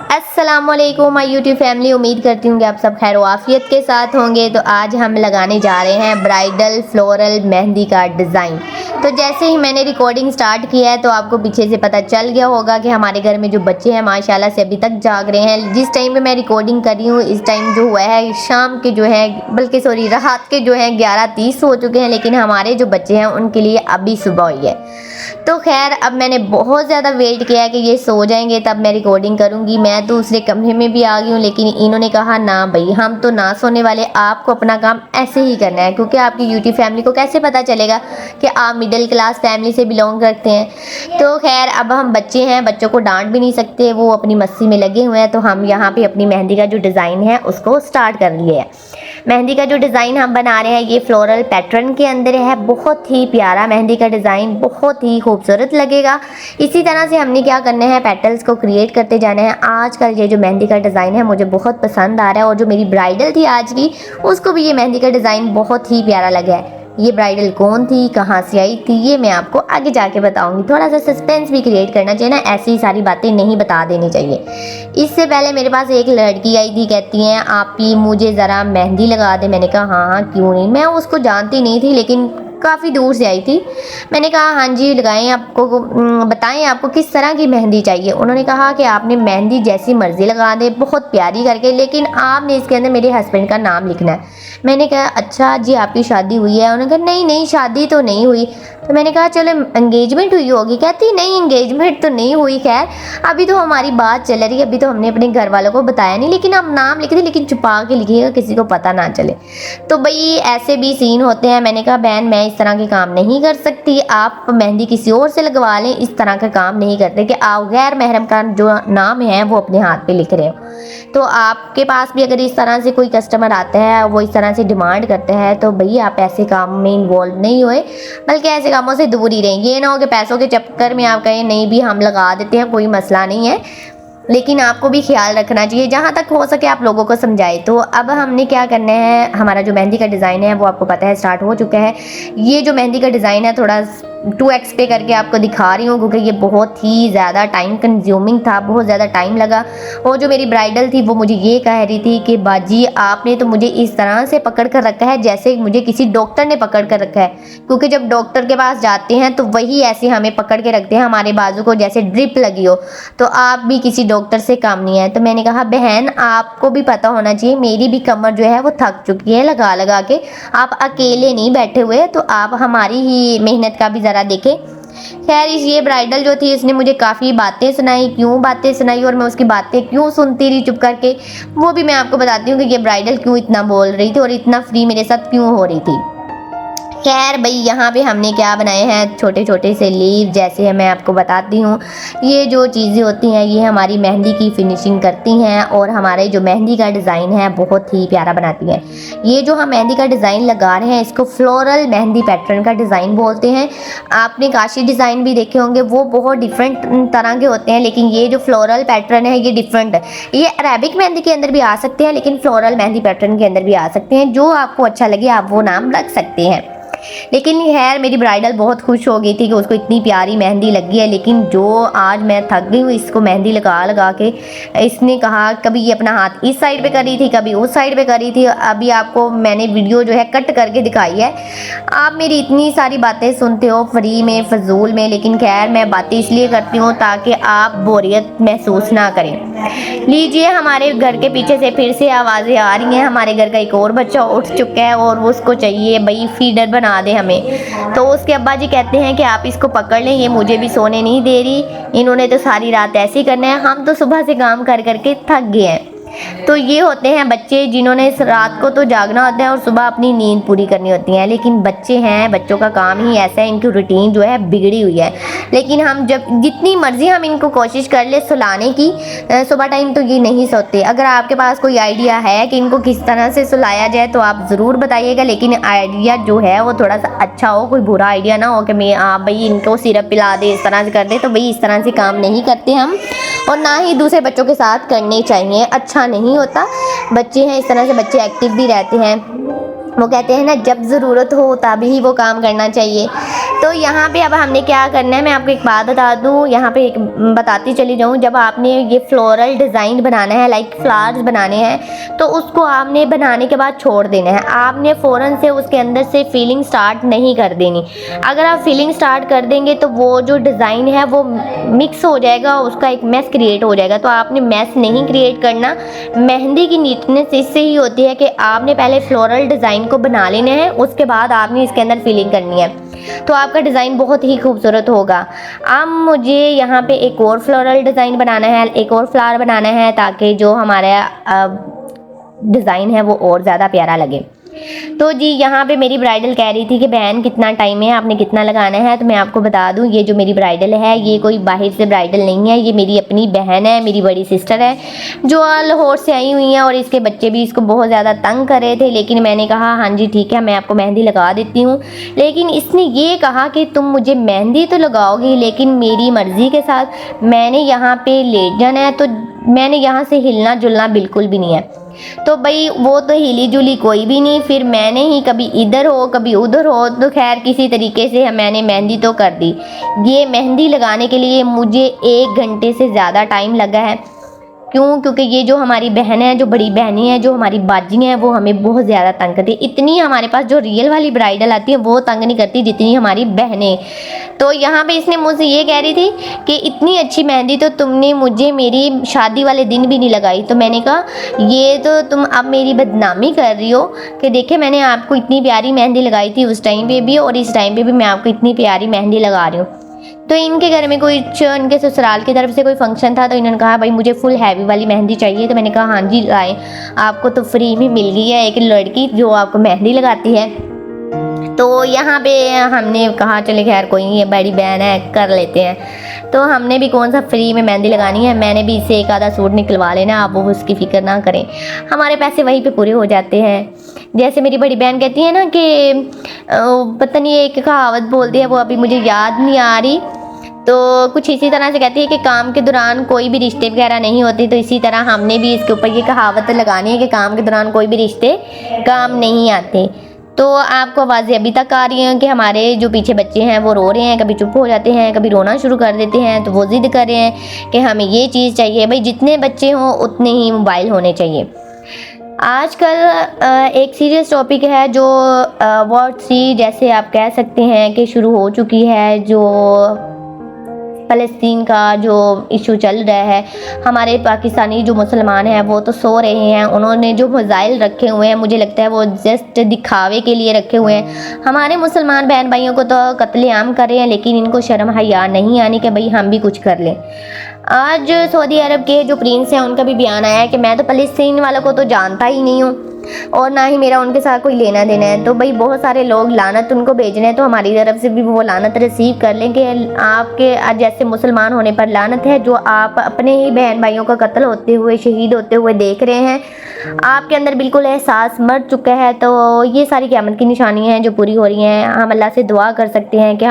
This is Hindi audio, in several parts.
अस्सलामुअलैकुम माय यूट्यूब फैमिली। उम्मीद करती हूँ कि आप सब खैर आफियत के साथ होंगे। तो आज हम लगाने जा रहे हैं ब्राइडल फ्लोरल मेहंदी का डिज़ाइन। तो जैसे ही मैंने रिकॉर्डिंग स्टार्ट किया है तो आपको पीछे से पता चल गया होगा कि हमारे घर में जो बच्चे हैं माशाल्लाह से अभी तक जाग रहे हैं। जिस टाइम पे मैं रिकॉर्डिंग कर रही हूँ इस टाइम जो हुआ है शाम के जो है बल्कि सॉरी रात के जो है 11:30 हो चुके हैं, लेकिन हमारे जो बच्चे हैं उनके लिए अभी सुबह हुई है। तो खैर अब मैंने बहुत ज़्यादा वेट किया है कि ये सो जाएंगे तब मैं रिकॉर्डिंग करूँगी। मैं दूसरे कमरे में भी आ गई हूँ, लेकिन इन्होंने कहा ना भाई हम तो ना सोने वाले, आपको अपना काम ऐसे ही करना है, क्योंकि आपकी यूट्यूब फैमिली को कैसे पता चलेगा कि आप मिडिल क्लास फैमिली से बिलोंग करते हैं। तो खैर अब हम बच्चे हैं, बच्चों को डांट भी नहीं सकते, वो अपनी मस्ती में लगे हुए हैं। तो हम यहाँ पे अपनी मेहंदी का जो डिज़ाइन है उसको स्टार्ट कर लिए है। मेहंदी का जो डिज़ाइन हम बना रहे हैं ये फ्लोरल पैटर्न के अंदर है। बहुत ही प्यारा मेहंदी का डिज़ाइन, बहुत ही खूबसूरत लगेगा। इसी तरह से हमने क्या करना है, पेटल्स को क्रिएट करते जाना है। आजकल ये जो मेहंदी का डिज़ाइन है मुझे बहुत पसंद आ रहा है, और जो मेरी ब्राइडल थी आज की उसको भी ये मेहंदी का डिज़ाइन बहुत ही प्यारा लगा है। ये ब्राइडल कौन थी, कहाँ से आई थी, ये मैं आपको आगे जाके बताऊंगी। थोड़ा सा सस्पेंस भी क्रिएट करना चाहिए ना, ऐसी सारी बातें नहीं बता देनी चाहिए। इससे पहले मेरे पास एक लड़की आई थी, कहती हैं आप ही मुझे ज़रा मेहंदी लगा दे। मैंने कहा हाँ हाँ क्यों नहीं। मैं उसको जानती नहीं थी लेकिन काफ़ी दूर से आई थी। मैंने कहा हाँ जी लगाएं, आपको बताएं आपको किस तरह की मेहंदी चाहिए। उन्होंने कहा कि आपने मेहंदी जैसी मर्ज़ी लगा दे, बहुत प्यारी करके, लेकिन आपने इसके अंदर मेरे हस्बैंड का नाम लिखना है। मैंने कहा अच्छा जी आपकी शादी हुई है। उन्होंने कहा नहीं नहीं शादी तो नहीं हुई। तो मैंने कहा चलो एंगेजमेंट हुई होगी। कहती नहीं एंगेजमेंट तो नहीं हुई, खैर अभी तो हमारी बात चल रही है, अभी तो हमने अपने घर वालों को बताया नहीं, लेकिन आप नाम लिखे थे, लेकिन छुपा के लिखिएगा, किसी को पता ना चले। तो भाई ऐसे भी सीन होते हैं। मैंने कहा बहन मैं इस तरह के काम नहीं कर सकती, आप मेहंदी किसी और से लगवा लें, इस तरह का काम नहीं करते कि आप गैर महरम का जो नाम है वो अपने हाथ पे लिख रहे हो। तो आपके पास भी अगर इस तरह से कोई कस्टमर आता है वो इस तरह से डिमांड करते हैं तो भैया आप ऐसे काम में इन्वॉल्व नहीं हुए, बल्कि ऐसे कामों से दूर ही रहें। ये ना हो कि पैसों के चक्कर में आप कहें नहीं भी हम लगा देते हैं, कोई मसला नहीं है, लेकिन आपको भी ख्याल रखना चाहिए, जहाँ तक हो सके आप लोगों को समझाए। तो अब हमने क्या करना है, हमारा जो मेहंदी का डिज़ाइन है वो आपको पता है स्टार्ट हो चुका है। ये जो मेहंदी का डिज़ाइन है थोड़ा 2x पे करके आपको दिखा रही हूँ, क्योंकि ये बहुत ही ज़्यादा टाइम कंज्यूमिंग था, बहुत ज़्यादा टाइम लगा। और जो मेरी ब्राइडल थी वो मुझे ये कह रही थी कि बाजी आपने तो मुझे इस तरह से पकड़ कर रखा है जैसे मुझे किसी डॉक्टर ने पकड़ कर रखा है, क्योंकि जब डॉक्टर के पास जाते हैं तो वही ऐसे हमें पकड़ के रखते हैं हमारे बाजू को जैसे ड्रिप लगी हो। तो आप भी किसी डॉक्टर से कम नहीं है। तो मैंने कहा बहन आपको भी पता होना चाहिए, मेरी भी कमर जो है वो थक चुकी है लगा लगा के, आप अकेले नहीं बैठे हुए, तो आप हमारी ही मेहनत का भी ज़रा देखें। खैर ये ब्राइडल जो थी इसने मुझे काफ़ी बातें सुनाई, क्यों बातें सुनाई और मैं उसकी बातें क्यों सुनती रही चुप करके, वो भी मैं आपको बताती हूँ कि ये ब्राइडल क्यों इतना बोल रही थी और इतना फ्री मेरे साथ क्यों हो रही थी। खैर भाई यहाँ पे हमने क्या बनाए हैं, छोटे छोटे से लीव जैसे है, मैं आपको बताती हूँ। ये जो चीज़ें होती हैं ये हमारी मेहंदी की फिनिशिंग करती हैं और हमारे जो मेहंदी का डिज़ाइन है बहुत ही प्यारा बनाती हैं। ये जो हम मेहंदी का डिज़ाइन लगा रहे हैं इसको फ्लोरल मेहंदी पैटर्न का डिज़ाइन बोलते हैं। आपने काशी डिज़ाइन भी देखे होंगे, वो बहुत डिफरेंट तरह के होते हैं, लेकिन ये जो फ्लोरल पैटर्न है ये डिफरेंट है। ये अरेबिक मेहंदी के अंदर भी आ सकते हैं, लेकिन फ्लोरल मेहंदी पैटर्न के अंदर भी आ सकते हैं। जो आपको अच्छा लगे आप वो नाम रख सकते हैं। लेकिन खैर मेरी ब्राइडल बहुत खुश हो गई थी कि उसको इतनी प्यारी मेहंदी लगी है, लेकिन जो आज मैं थक गई हूँ इसको मेहंदी लगा लगा के। इसने कहा कभी ये अपना हाथ इस साइड पे कर रही थी, कभी उस साइड पे कर रही थी। अभी आपको मैंने वीडियो जो है कट करके दिखाई है। आप मेरी इतनी सारी बातें सुनते हो फ्री में फजूल में, लेकिन खैर मैं बातें इसलिए करती हूँ ताकि आप बोरियत महसूस ना करें। लीजिए हमारे घर के पीछे से फिर से आवाज़ें आ रही हैं। हमारे घर का एक और बच्चा उठ चुका है और उसको चाहिए भाई फीडर बना दे हमें। तो उसके अब्बा जी कहते हैं कि आप इसको पकड़ लें, ये मुझे भी सोने नहीं दे रही, इन्होंने तो सारी रात ऐसे ही करना है, हम तो सुबह से काम कर करके थक गए हैं। तो ये होते हैं बच्चे जिन्होंने इस रात को तो जागना होता है और सुबह अपनी नींद पूरी करनी होती है, लेकिन बच्चे हैं, बच्चों का काम ही ऐसा है, इनकी रूटीन जो है बिगड़ी हुई है। लेकिन हम जब जितनी मर्जी हम इनको कोशिश कर ले सुलाने की, सुबह टाइम तो ये नहीं सोते। अगर आपके पास कोई आइडिया है कि इनको किस तरह से सुलाया जाए तो आप ज़रूर बताइएगा, लेकिन आइडिया जो है वो थोड़ा सा अच्छा हो, कोई बुरा आइडिया ना हो कि मैं आप भाई इनको सिरप पिला दे इस तरह से कर दे। तो भाई इस तरह से काम नहीं करते हम, और ना ही दूसरे बच्चों के साथ करने चाहिए, अच्छा नहीं होता। बच्चे हैं इस तरह से, बच्चे एक्टिव भी रहते हैं। वो कहते हैं ना जब ज़रूरत हो तभी ही वो काम करना चाहिए। तो यहाँ पे अब हमने क्या करना है, मैं आपको एक बात बता दूँ, यहाँ पे एक बताती चली जाऊँ। जब आपने ये फ्लोरल डिज़ाइन बनाना है, लाइक फ्लावर्स बनाने हैं, तो उसको आपने बनाने के बाद छोड़ देना है। आपने फ़ौरन से उसके अंदर से फीलिंग स्टार्ट नहीं कर देनी। अगर आप फीलिंग स्टार्ट कर देंगे तो वो जो डिज़ाइन है वो मिक्स हो जाएगा, उसका एक मैस क्रिएट हो जाएगा। तो आपने मैस नहीं क्रिएट करना। मेहंदी की नीटनेस इससे ही होती है कि आपने पहले फ्लोरल डिज़ाइन को बना लेना है, उसके बाद आपने इसके अंदर फीलिंग करनी है, तो आपका डिज़ाइन बहुत ही खूबसूरत होगा। अब मुझे यहाँ पे एक और फ्लोरल डिज़ाइन बनाना है, एक और फ्लावर बनाना है, ताकि जो हमारा डिज़ाइन है वो और ज़्यादा प्यारा लगे। तो जी यहाँ पे मेरी ब्राइडल कह रही थी कि बहन कितना टाइम है, आपने कितना लगाना है। तो मैं आपको बता दूँ, ये जो मेरी ब्राइडल है ये कोई बाहर से ब्राइडल नहीं है, ये मेरी अपनी बहन है, मेरी बड़ी सिस्टर है, जो लाहौर से आई हुई है। और इसके बच्चे भी इसको बहुत ज़्यादा तंग कर रहे थे, लेकिन मैंने कहा हाँ जी ठीक है, मैं आपको मेहंदी लगा देती हूँ। लेकिन इसने ये कहा कि तुम मुझे मेहंदी तो लगाओगी, लेकिन मेरी मर्ज़ी के साथ। मैंने यहाँ पर लेट जाना है, तो मैंने यहाँ से हिलना जुलना बिल्कुल भी नहीं है। तो भाई वो तो हिली जुली कोई भी नहीं, फिर मैंने ही कभी इधर हो कभी उधर हो, तो खैर किसी तरीके से मैंने मेहंदी तो कर दी। ये मेहंदी लगाने के लिए मुझे 1 घंटे से ज़्यादा टाइम लगा है। क्यों? क्योंकि ये जो हमारी बहन है, जो बड़ी बहनें हैं, जो हमारी बाजी हैं, वो हमें बहुत ज़्यादा तंग करती है। इतनी हमारे पास जो रियल वाली ब्राइडल आती है वो तंग नहीं करती जितनी हमारी बहनें। तो यहाँ पे इसने मुझसे ये कह रही थी कि इतनी अच्छी मेहंदी तो तुमने मुझे मेरी शादी वाले दिन भी नहीं लगाई। तो मैंने कहा ये तो तुम अब मेरी बदनामी कर रही हो कि देखे मैंने आपको इतनी प्यारी मेहंदी लगाई थी उस टाइम पे भी, और इस टाइम पे भी मैं आपको इतनी प्यारी मेहंदी लगा रही हूँ। तो इनके घर में कोई इनके ससुराल की तरफ से कोई फंक्शन था, तो इन्होंने कहा भाई मुझे फुल हैवी वाली मेहंदी चाहिए। तो मैंने कहा हाँ जी लाएँ, आपको तो फ्री में मिल गई है एक लड़की जो आपको मेहंदी लगाती है। तो यहाँ पे हमने कहा चले खैर कोई नहीं है, बड़ी बहन है कर लेते हैं। तो हमने भी कौन सा फ्री में मेहंदी लगानी है, मैंने भी इससे एक आधा सूट निकलवा लेना, आप वो उसकी फ़िक्र ना करें, हमारे पैसे वहीं पे पूरे हो जाते हैं। जैसे मेरी बड़ी बहन कहती है ना कि पता नहीं एक कहावत बोलती है, वो अभी मुझे याद नहीं आ रही, तो कुछ इसी तरह से कहती है कि काम के दौरान कोई भी रिश्ते वगैरह नहीं होते। तो इसी तरह हमने भी इसके ऊपर ये कहावत लगानी है कि काम के दौरान कोई भी रिश्ते काम नहीं आते। तो आपको आवाज़ें अभी तक आ रही हैं कि हमारे जो पीछे बच्चे हैं वो रो रहे हैं, कभी चुप हो जाते हैं, कभी रोना शुरू कर देते हैं। तो वो ज़िद कर रहे हैं कि हमें ये चीज़ चाहिए। भाई जितने बच्चे हों उतने ही मोबाइल होने चाहिए। आजकल एक सीरियस टॉपिक है जो वर्ल्ड 3 जैसे आप कह सकते हैं कि शुरू हो चुकी है, जो फ़लस्तीन का जो इशू चल रहा है। हमारे पाकिस्तानी जो मुसलमान हैं वो तो सो रहे हैं, उन्होंने जो मिसाइल रखे हुए हैं मुझे लगता है वो जस्ट दिखावे के लिए रखे हुए हैं। हमारे मुसलमान बहन भाइयों को तो कत्लेआम कर रहे हैं, लेकिन इनको शर्म हया नहीं आनी कि भाई हम भी कुछ कर लें। आज सऊदी अरब के जो प्रिंस हैं उनका भी बयान आया है कि मैं तो फ़लस्तीन वालों को तो जानता ही नहीं हूँ और ना ही मेरा उनके साथ कोई लेना देना है। तो भाई बहुत सारे लोग लानत उनको भेज रहे हैं, तो हमारी तरफ से भी वो लानत रिसीव कर लें कि आपके जैसे मुसलमान होने पर लानत है, जो आप अपने ही बहन भाइयों का कत्ल होते हुए शहीद होते हुए देख रहे हैं। आपके अंदर बिल्कुल एहसास मर चुका है। तो ये सारी क़यामत की निशानियाँ हैं जो पूरी हो रही हैं। हम अल्लाह से दुआ कर सकते हैं कि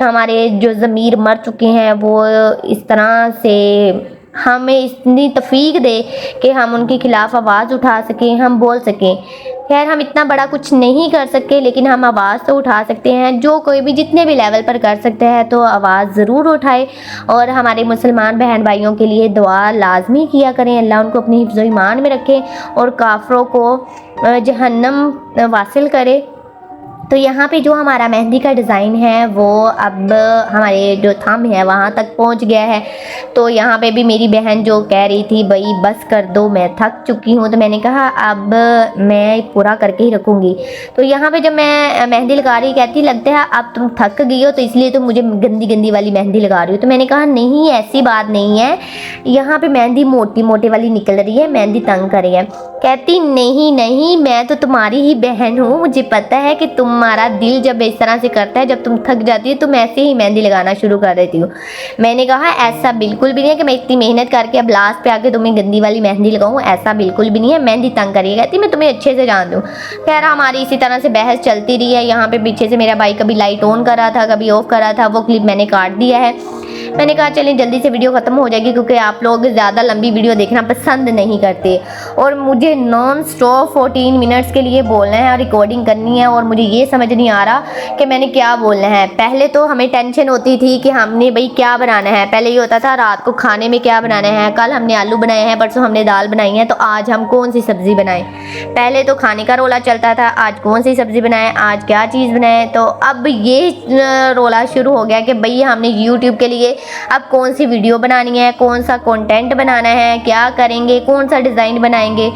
हमारे जो ज़मीर मर चुके हैं वो इस तरह से हमें इतनी तौफीक दे कि हम उनके ख़िलाफ़ आवाज़ उठा सकें, हम बोल सकें। खैर हम इतना बड़ा कुछ नहीं कर सकते, लेकिन हम आवाज़ तो उठा सकते हैं। जो कोई भी जितने भी लेवल पर कर सकते हैं तो आवाज़ ज़रूर उठाए, और हमारे मुसलमान बहन भाइयों के लिए दुआ लाजमी किया करें। अल्लाह उनको अपनी हिफ्ज़ ईमान में रखे और काफ़रों को जहन्नम वासिल करे। तो यहाँ पे जो हमारा मेहंदी का डिज़ाइन है वो अब हमारे जो थंब है वहाँ तक पहुँच गया है। तो यहाँ पे भी मेरी बहन जो कह रही थी भाई बस कर दो, मैं थक चुकी हूँ, तो मैंने कहा अब मैं पूरा करके ही रखूँगी। तो यहाँ पे जब मैं मेहंदी लगा रही कहती लगता है अब तुम थक गई हो तो इसलिए तुम मुझे गंदी गंदी वाली मेहंदी लगा रही हो। तो मैंने कहा नहीं ऐसी बात नहीं है, यहाँ पर मेहंदी मोटी मोटी वाली निकल रही है, मेहंदी तंग कर रही है। कहती नहीं नहीं मैं तो तुम्हारी ही बहन हूँ, मुझे पता है कि तुम्हारा दिल जब इस तरह से करता है, जब तुम थक जाती है तुम ऐसे ही मेहंदी लगाना शुरू कर देती हो। मैंने कहा ऐसा बिल्कुल भी नहीं है कि मैं इतनी मेहनत करके अब लास्ट पे आके तुम्हें गंदी वाली मेहंदी लगाऊं, ऐसा बिल्कुल भी नहीं है, मेहंदी तंग करिए। कहती मैं तुम्हें अच्छे से जानती हूँ। खैर हमारी इसी तरह से बहस चलती रही है। यहाँ पे पीछे से मेरा भाई कभी लाइट ऑन कर रहा था कभी ऑफ कर रहा था, वो क्लिप मैंने काट दिया है। मैंने कहा चलें जल्दी से वीडियो ख़त्म हो जाएगी क्योंकि आप लोग ज़्यादा लंबी वीडियो देखना पसंद नहीं करते और मुझे नॉन स्टॉप 14 मिनट्स के लिए बोलना है और रिकॉर्डिंग करनी है और मुझे ये समझ नहीं आ रहा कि मैंने क्या बोलना है। पहले तो हमें टेंशन होती थी कि हमने भाई क्या बनाना है। पहले ये होता था रात को खाने में क्या बनाना है, कल हमने आलू बनाए हैं, परसों हमने दाल बनाई है, तो आज हम कौन सी सब्ज़ी बनाएं। पहले तो खाने का रोला चलता था, आज कौन सी सब्ज़ी बनाएं, आज क्या चीज़ बनाएं। तो अब ये रोला शुरू हो गया कि भाई हमने यूट्यूब के लिए अब कौन सी वीडियो बनानी है, कौन सा कंटेंट बनाना है, क्या करेंगे, कौन सा डिज़ाइन बनाएंगे।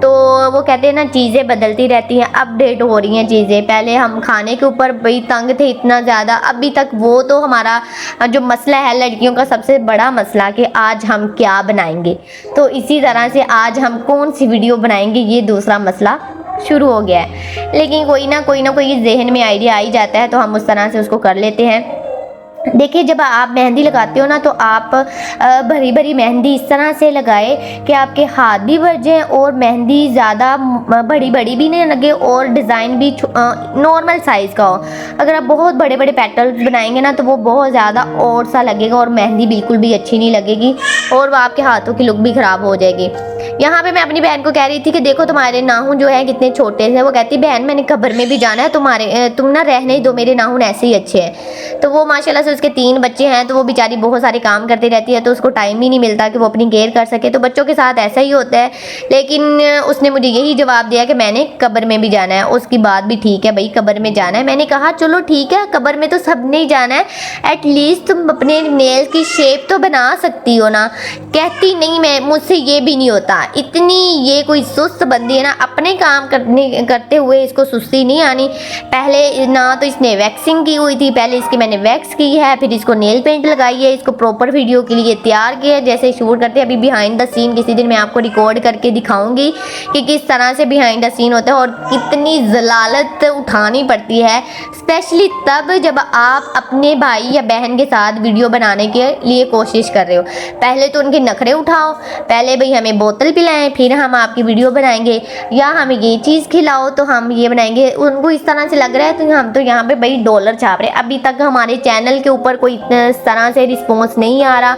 तो वो कहते हैं ना, चीज़ें बदलती रहती हैं, अपडेट हो रही हैं चीज़ें। पहले हम खाने के ऊपर भाई तंग थे इतना ज़्यादा, अभी तक वो तो हमारा जो मसला है लड़कियों का सबसे बड़ा मसला कि आज हम क्या बनाएंगे। तो इसी तरह से आज हम कौन सी वीडियो बनाएंगे, ये दूसरा मसला शुरू हो गया है। लेकिन कोई ना कोई जहन में आइडिया आ ही जाता है, तो हम उस तरह से उसको कर लेते हैं। देखिए, जब आप मेहंदी लगाते हो ना, तो आप भरी भरी मेहंदी इस तरह से लगाए कि आपके हाथ भी भर जाएं और मेहंदी ज़्यादा बड़ी बड़ी भी नहीं लगे और डिज़ाइन भी नॉर्मल साइज़ का हो। अगर आप बहुत बड़े बड़े पेटल्स बनाएंगे ना, तो वो बहुत ज़्यादा और सा लगेगा और मेहंदी बिल्कुल भी अच्छी नहीं लगेगी और वो आपके हाथों की लुक भी ख़राब हो जाएगी। यहाँ पे मैं अपनी बहन को कह रही थी कि देखो तुम्हारे नाखून जो है कितने छोटे से। वो कहती, बहन मैंने कब्र में भी जाना है, तुम ना रहने ही दो, मेरे नाखून ऐसे ही अच्छे हैं। तो वो माशाल्लाह से उसके 3 बच्चे हैं, तो वो बेचारी बहुत सारे काम करती रहती है, तो उसको टाइम ही नहीं मिलता कि वो अपनी केयर कर सके। तो बच्चों के साथ ऐसा ही होता है। लेकिन उसने मुझे यही जवाब दिया कि मैंने कब्र में भी जाना है। उसकी बात भी ठीक है, भाई कब्र में जाना है। मैंने कहा चलो ठीक है, कब्र में तो सब नहीं जाना है, एटलीस्ट तुम अपने नेल की शेप तो बना सकती हो ना। कहती नहीं, मैं मुझसे ये भी नहीं होता। इतनी ये कोई सुस्त बंदी है ना, अपने काम करते हुए इसको सुस्ती नहीं आनी। पहले ना तो इसने वैक्सिंग की हुई थी, पहले इसकी मैंने वैक्स की है, फिर इसको नेल पेंट लगाई है, इसको प्रॉपर वीडियो के लिए तैयार किया है जैसे शूट करते हैं। अभी बिहाइंड द सीन किसी दिन मैं आपको रिकॉर्ड करके दिखाऊंगी कि किस तरह से बिहाइंड द सीन होता है और कितनी जलालत उठानी पड़ती है, स्पेशली तब जब आप अपने भाई या बहन के साथ वीडियो बनाने के लिए कोशिश कर रहे हो। पहले तो उनके नखरे उठाओ, पहले भाई हमें बोतल पिलाएं, फिर हम आपकी वीडियो बनाएंगे, या हमें ये चीज़ खिलाओ तो हम ये बनाएंगे। उनको इस तरह से लग रहा है तो हम तो यहाँ पे भाई डॉलर छाप रहे हैं। अभी तक हमारे चैनल के ऊपर कोई इस तरह से रिस्पॉन्स नहीं आ रहा।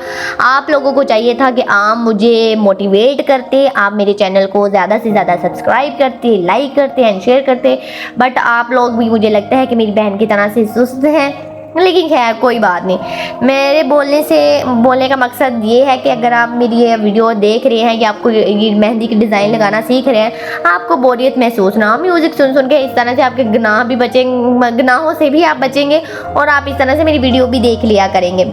आप लोगों को चाहिए था कि आप मुझे मोटिवेट करते, आप मेरे चैनल को ज़्यादा से ज़्यादा सब्सक्राइब करते, लाइक करते एंड शेयर करते, बट आप लोग भी मुझे लगता है कि मेरी बहन की तरह से सुस्त हैं। लेकिन खैर कोई बात नहीं। मेरे बोलने का मकसद ये है कि अगर आप मेरी ये वीडियो देख रहे हैं या आपको ये मेहंदी की डिज़ाइन लगाना सीख रहे हैं, आपको बोरियत महसूस ना हो, म्यूज़िक सुन सुन के इस तरह से आपके गुनाह भी बचेंगे, गुनाहों से भी आप बचेंगे और आप इस तरह से मेरी वीडियो भी देख लिया करेंगे।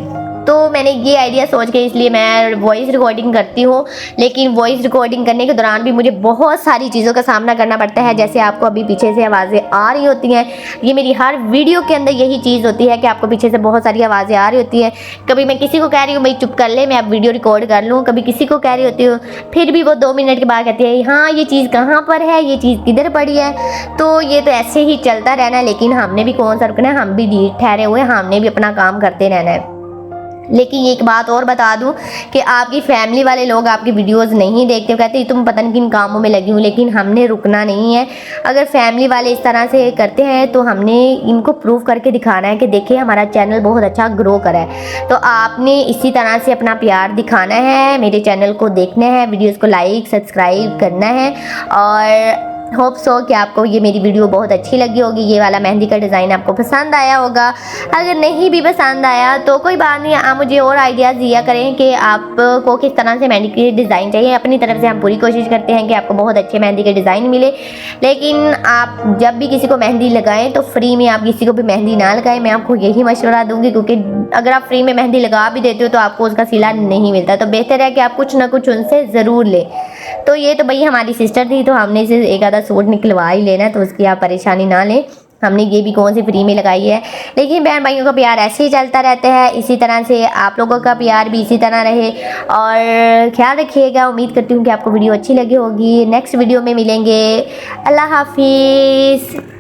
तो मैंने ये आइडिया सोच के इसलिए मैं वॉइस रिकॉर्डिंग करती हूँ। लेकिन वॉइस रिकॉर्डिंग करने के दौरान भी मुझे बहुत सारी चीज़ों का सामना करना पड़ता है, जैसे आपको अभी पीछे से आवाज़ें आ रही होती हैं। ये मेरी हर वीडियो के अंदर यही चीज़ होती है कि आपको पीछे से बहुत सारी आवाज़ें आ रही होती हैं। कभी मैं किसी को कह रही हूँ भाई चुप कर ले, मैं अब वीडियो रिकॉर्ड कर लूँ, कभी किसी को कह रही होती हूँ, फिर भी वो 2 मिनट के बाद कहती है हाँ ये चीज़ कहाँ पर है, ये चीज़ किधर पड़ी है। तो ये तो ऐसे ही चलता रहना है। लेकिन हमने भी कौन सा रुकना है, हम भी ढीठ ठहरे हुए, हमने भी अपना काम करते रहना है। लेकिन एक बात और बता दूं कि आपकी फैमिली वाले लोग आपकी वीडियोस नहीं देखते, कहते तुम पता नहीं किन कामों में लगी हूँ। लेकिन हमने रुकना नहीं है। अगर फैमिली वाले इस तरह से करते हैं तो हमने इनको प्रूव करके दिखाना है कि देखिए हमारा चैनल बहुत अच्छा ग्रो करा है। तो आपने इसी तरह से अपना प्यार दिखाना है, मेरे चैनल को देखना है, वीडियोज़ को लाइक सब्सक्राइब करना है। और होप सो कि आपको ये मेरी वीडियो बहुत अच्छी लगी होगी, ये वाला मेहंदी का डिज़ाइन आपको पसंद आया होगा। अगर नहीं भी पसंद आया तो कोई बात नहीं, आप मुझे और आइडियाज़ दिया करें कि आपको किस तरह से मेहंदी की डिज़ाइन चाहिए। अपनी तरफ से हम पूरी कोशिश करते हैं कि आपको बहुत अच्छे मेहंदी के डिज़ाइन मिले। लेकिन आप जब भी किसी को मेहंदी लगाएं तो फ्री में आप किसी को भी मेहंदी ना लगाएं, मैं आपको यही मशवरा दूंगी। क्योंकि अगर आप फ्री में मेहंदी लगा भी देते हो तो आपको उसका सिला नहीं मिलता, तो बेहतर है कि आप कुछ ना कुछ उनसे ज़रूर लें। तो ये तो भाई हमारी सिस्टर थी, तो हमने इसे एक आधा सूट निकलवा ही लेना, तो उसकी आप परेशानी ना लें। हमने ये भी कौन सी फ्री में लगाई है। लेकिन बहन भाइयों का प्यार ऐसे ही चलता रहता है, इसी तरह से आप लोगों का प्यार भी इसी तरह रहे। और ख्याल रखिएगा। उम्मीद करती हूँ कि आपको वीडियो अच्छी लगी होगी। नेक्स्ट वीडियो में मिलेंगे। अल्लाह हाफिज़।